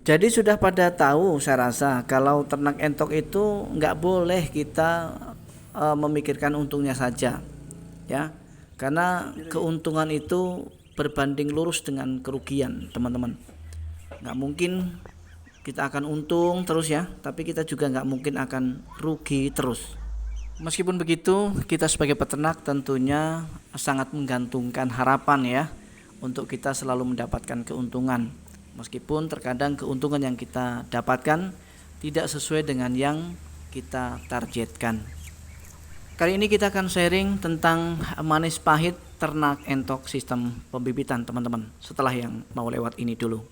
Jadi sudah pada tahu saya rasa kalau ternak entok itu nggak boleh kita memikirkan untungnya saja, ya, karena keuntungan itu berbanding lurus dengan kerugian, teman-teman. Nggak mungkin kita akan untung terus ya, tapi kita juga nggak mungkin akan rugi terus. Meskipun begitu, kita sebagai peternak tentunya sangat menggantungkan harapan ya untuk kita selalu mendapatkan keuntungan. Meskipun terkadang keuntungan yang kita dapatkan tidak sesuai dengan yang kita targetkan. Kali ini kita akan sharing tentang manis pahit ternak entok sistem pembibitan, teman-teman. Setelah yang mau lewat ini dulu.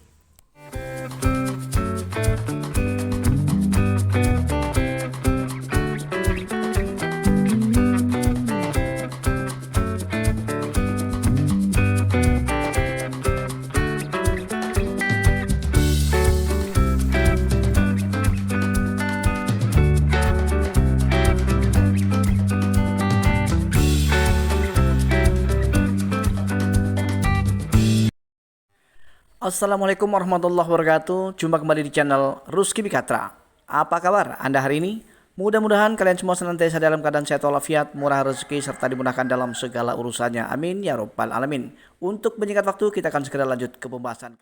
Assalamualaikum warahmatullahi wabarakatuh. Jumpa kembali di channel Rusky Bikatra. Apa kabar Anda hari ini? Mudah-mudahan kalian semua senantiasa dalam keadaan sehat walafiat, murah rezeki, serta dimudahkan dalam segala urusannya. Amin ya robbal alamin. Untuk menyingkat waktu, kita akan segera lanjut ke pembahasan.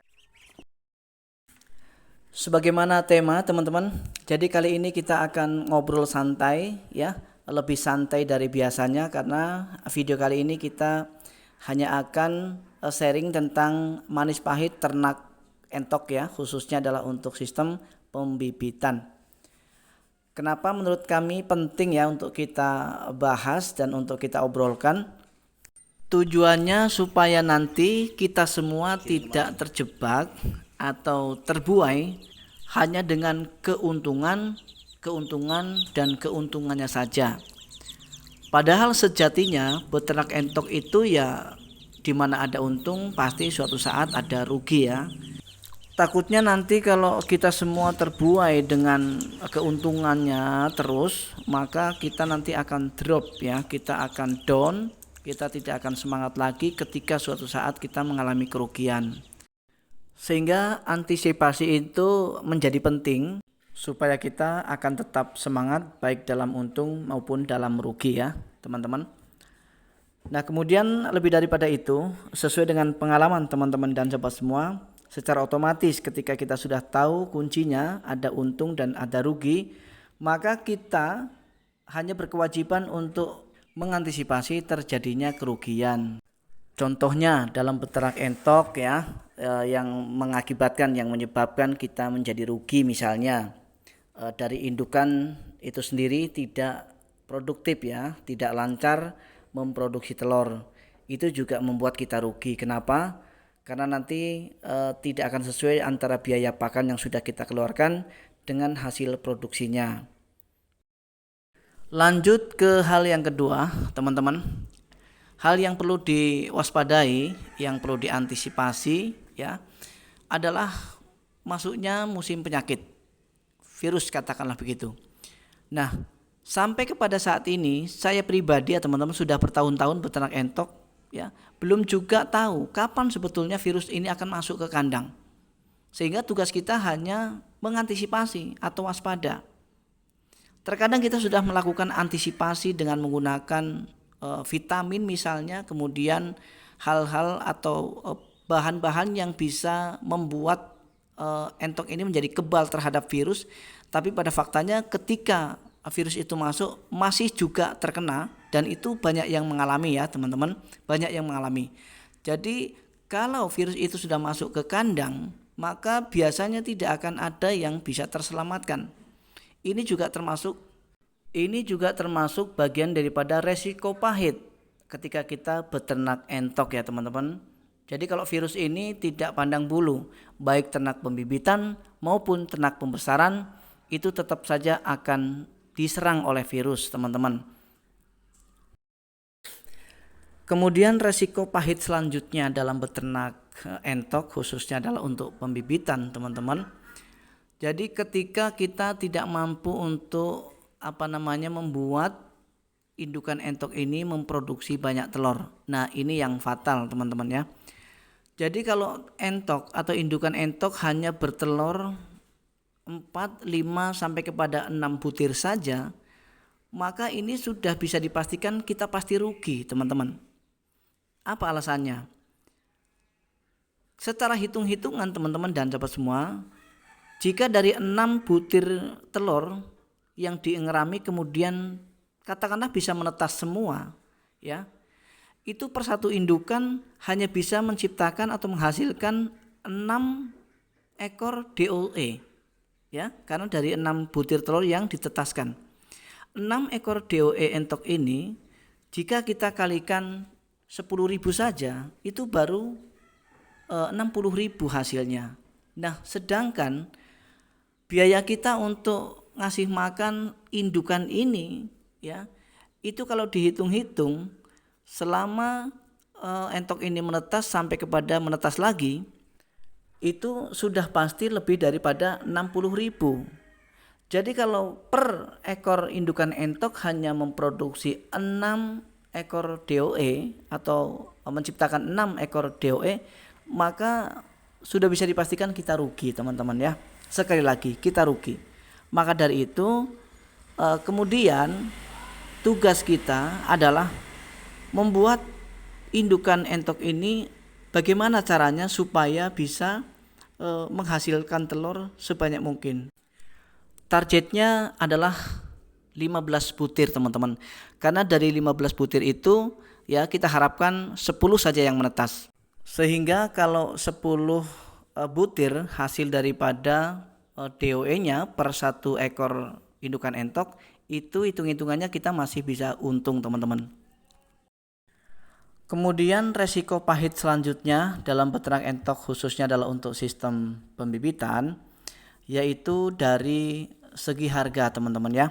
Sebagaimana tema teman-teman, jadi kali ini kita akan ngobrol santai ya, lebih santai dari biasanya karena video kali ini kita hanya akan sharing tentang manis pahit ternak entok ya, khususnya adalah untuk sistem pembibitan. Kenapa menurut kami penting ya untuk kita bahas dan untuk kita obrolkan? Tujuannya supaya nanti kita semua tidak terjebak atau terbuai hanya dengan keuntungan dan keuntungannya saja. Padahal sejatinya beternak entok itu ya di mana ada untung pasti suatu saat ada rugi ya. Takutnya nanti kalau kita semua terbuai dengan keuntungannya terus, maka kita nanti akan drop ya, kita akan down, kita tidak akan semangat lagi ketika suatu saat kita mengalami kerugian. Sehingga antisipasi itu menjadi penting supaya kita akan tetap semangat baik dalam untung maupun dalam rugi ya, teman-teman. Nah, kemudian lebih daripada itu, sesuai dengan pengalaman teman-teman dan sobat semua, secara otomatis ketika kita sudah tahu kuncinya ada untung dan ada rugi, maka kita hanya berkewajiban untuk mengantisipasi terjadinya kerugian. Contohnya dalam beternak entok ya, yang mengakibatkan, yang menyebabkan kita menjadi rugi misalnya dari indukan itu sendiri tidak produktif ya, tidak lancar memproduksi telur, itu juga membuat kita rugi. Kenapa? Karena nanti tidak akan sesuai antara biaya pakan yang sudah kita keluarkan dengan hasil produksinya. Lanjut ke hal yang kedua, teman-teman. Hal yang perlu diwaspadai, yang perlu diantisipasi ya, adalah masuknya musim penyakit, virus katakanlah begitu. Nah, sampai kepada saat ini saya pribadi ya teman-teman sudah bertahun-tahun beternak entok ya, belum juga tahu kapan sebetulnya virus ini akan masuk ke kandang. Sehingga tugas kita hanya mengantisipasi atau waspada. Terkadang kita sudah melakukan antisipasi dengan menggunakan vitamin misalnya, kemudian hal-hal atau bahan-bahan yang bisa membuat entok ini menjadi kebal terhadap virus, tapi pada faktanya ketika virus itu masuk masih juga terkena, dan itu banyak yang mengalami ya teman-teman, banyak yang mengalami. Jadi kalau virus itu sudah masuk ke kandang, maka biasanya tidak akan ada yang bisa terselamatkan. Ini juga termasuk bagian daripada resiko pahit ketika kita beternak entok ya teman-teman. Jadi kalau virus ini tidak pandang bulu, baik ternak pembibitan maupun ternak pembesaran, itu tetap saja akan diserang oleh virus teman-teman. Kemudian resiko pahit selanjutnya dalam beternak entok khususnya adalah untuk pembibitan teman-teman. Jadi ketika kita tidak mampu untuk membuat indukan entok ini memproduksi banyak telur. Nah, ini yang fatal teman-teman ya. Jadi kalau entok atau indukan entok hanya bertelur 4, 5 sampai kepada 6 butir saja, maka ini sudah bisa dipastikan kita pasti rugi, teman-teman. Apa alasannya? Secara hitung-hitungan teman-teman dan sahabat semua, jika dari 6 butir telur yang diengerami kemudian katakanlah bisa menetas semua, ya, itu per satu indukan hanya bisa menciptakan atau menghasilkan 6 ekor DOE, ya, karena dari 6 butir telur yang ditetaskan. 6 ekor DOE entok ini jika kita kalikan 10.000 saja itu baru 60.000 hasilnya. Nah, sedangkan biaya kita untuk ngasih makan indukan ini, ya, itu kalau dihitung-hitung selama entok ini menetas sampai kepada menetas lagi, itu sudah pasti lebih daripada 60.000. Jadi kalau per ekor indukan entok hanya memproduksi 6 ekor DOE atau menciptakan 6 ekor DOE, maka sudah bisa dipastikan kita rugi, teman-teman, ya. Sekali lagi kita rugi. Maka dari itu kemudian tugas kita adalah membuat indukan entok ini bagaimana caranya supaya bisa menghasilkan telur sebanyak mungkin. Targetnya adalah 15 butir, teman-teman. Karena dari 15 butir itu, ya, kita harapkan 10 saja yang menetas. Sehingga kalau 10 butir hasil daripada DOE-nya per satu ekor indukan entok, itu hitung-hitungannya kita masih bisa untung, teman-teman. Kemudian resiko pahit selanjutnya dalam peternak entok khususnya adalah untuk sistem pembibitan, yaitu dari segi harga, teman-teman, ya.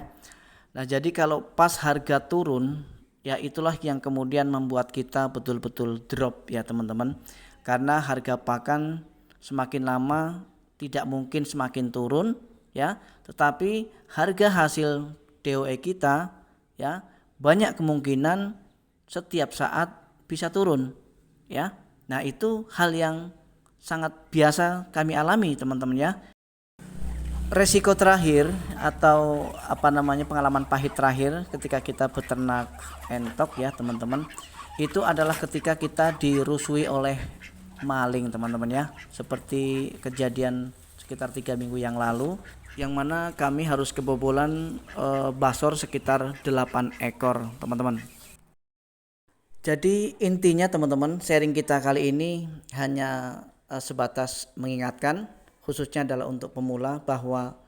Nah, jadi kalau pas harga turun, ya itulah yang kemudian membuat kita betul-betul drop, ya teman-teman. Karena harga pakan semakin lama tidak mungkin semakin turun, ya, tetapi harga hasil DOE kita, ya, banyak kemungkinan setiap saat bisa turun, ya. Nah, itu hal yang sangat biasa kami alami, teman-teman, ya. Resiko terakhir atau pengalaman pahit terakhir ketika kita beternak entok, ya teman-teman, itu adalah ketika kita dirusui oleh maling, teman-teman, ya. Seperti kejadian sekitar 3 minggu yang lalu, yang mana kami harus kebobolan basor sekitar 8 ekor, teman-teman. Jadi intinya, teman-teman, sharing kita kali ini hanya sebatas mengingatkan, khususnya adalah untuk pemula, bahwa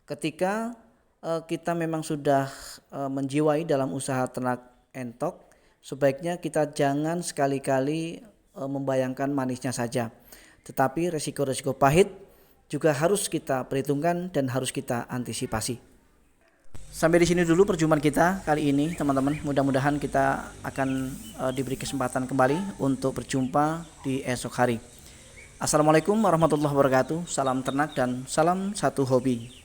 ketika kita memang sudah menjiwai dalam usaha ternak entok, sebaiknya kita jangan sekali-kali membayangkan manisnya saja, tetapi resiko-resiko pahit juga harus kita perhitungkan dan harus kita antisipasi. Sampai di sini dulu perjumpaan kita kali ini, teman-teman. Mudah-mudahan kita akan diberi kesempatan kembali untuk berjumpa di esok hari. Assalamualaikum warahmatullahi wabarakatuh. Salam ternak dan salam satu hobi.